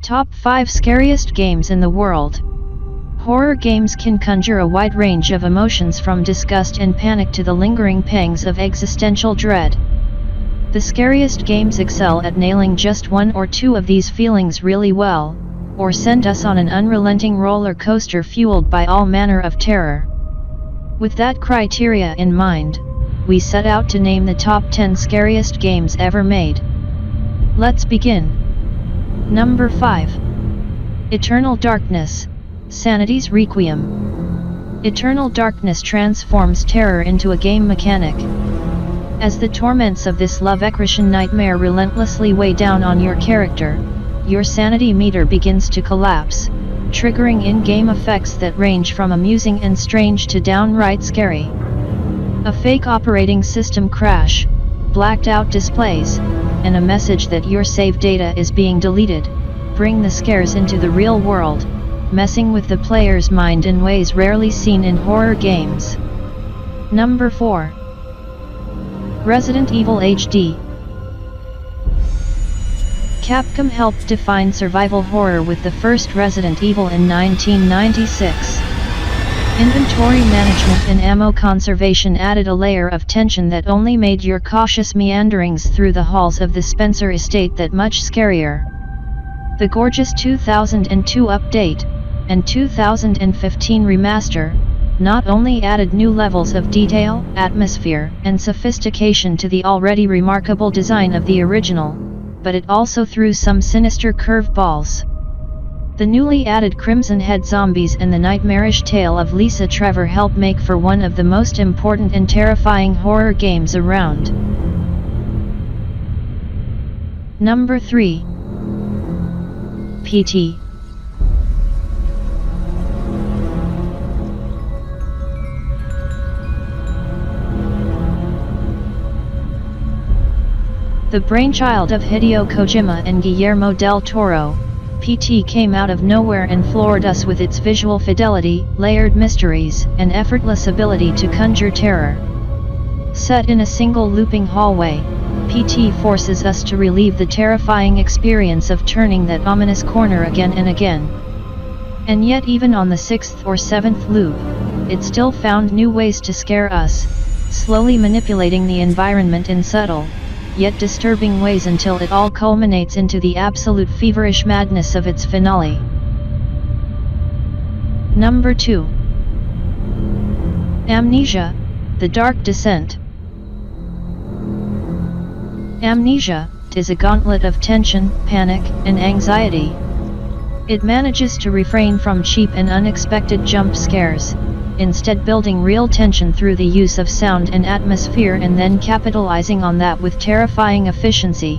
Top 5 Scariest Games in the World. Horror games can conjure a wide range of emotions from disgust and panic to the lingering pangs of existential dread. The scariest games excel at nailing just one or two of these feelings really well, or send us on an unrelenting roller coaster fueled by all manner of terror. With that criteria in mind, we set out to name the top 10 scariest games ever made. Let's begin. Number 5. Eternal Darkness, Sanity's Requiem. Eternal Darkness transforms terror into a game mechanic. As the torments of this Lovecratian-nightmare relentlessly weigh down on your character, your sanity meter begins to collapse, triggering in-game effects that range from amusing and strange to downright scary. A fake operating system crash, blacked-out displays, and a message that your save data is being deleted, bring the scares into the real world, messing with the player's mind in ways rarely seen in horror games. Number 4. Resident Evil HD. Capcom helped define survival horror with the first Resident Evil in 1996. Inventory management and ammo conservation added a layer of tension that only made your cautious meanderings through the halls of the Spencer estate that much scarier. The gorgeous 2002 update and 2015 remaster not only added new levels of detail, atmosphere, and sophistication to the already remarkable design of the original, but it also threw some sinister curveballs. The newly added Crimson Head zombies and the nightmarish tale of Lisa Trevor help make for one of the most important and terrifying horror games around. Number 3. PT. The brainchild of Hideo Kojima and Guillermo del Toro, PT came out of nowhere and floored us with its visual fidelity, layered mysteries, and effortless ability to conjure terror. Set in a single looping hallway, PT forces us to relive the terrifying experience of turning that ominous corner again and again. And yet even on the 6th or 7th loop, it still found new ways to scare us, slowly manipulating the environment in subtle, yet disturbing ways until it all culminates into the absolute feverish madness of its finale. Number 2. Amnesia, The Dark Descent. Amnesia is a gauntlet of tension, panic, and anxiety. It manages to refrain from cheap and unexpected jump scares, instead building real tension through the use of sound and atmosphere and then capitalizing on that with terrifying efficiency.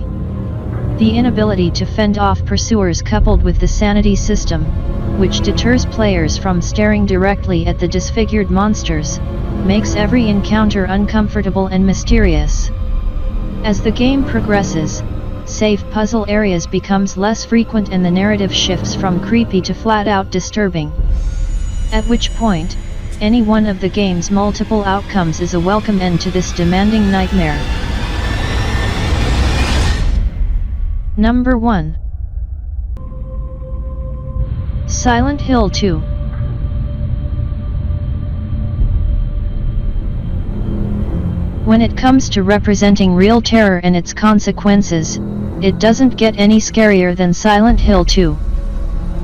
The inability to fend off pursuers coupled with the sanity system, which deters players from staring directly at the disfigured monsters, makes every encounter uncomfortable and mysterious. As the game progresses, safe puzzle areas becomes less frequent and the narrative shifts from creepy to flat-out disturbing. At which point, any one of the game's multiple outcomes is a welcome end to this demanding nightmare. Number 1. Silent Hill 2. When it comes to representing real terror and its consequences, it doesn't get any scarier than Silent Hill 2.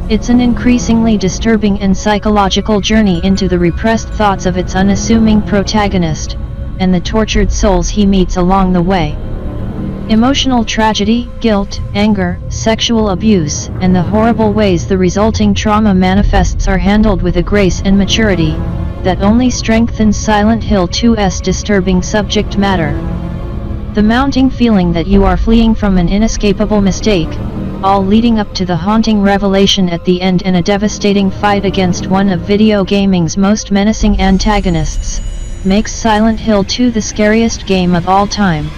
It's an increasingly disturbing and psychological journey into the repressed thoughts of its unassuming protagonist, and the tortured souls he meets along the way. Emotional tragedy, guilt, anger, sexual abuse, and the horrible ways the resulting trauma manifests are handled with a grace and maturity that only strengthens Silent Hill 2's disturbing subject matter. The mounting feeling that you are fleeing from an inescapable mistake, all leading up to the haunting revelation at the end and a devastating fight against one of video gaming's most menacing antagonists, makes Silent Hill 2 the scariest game of all time.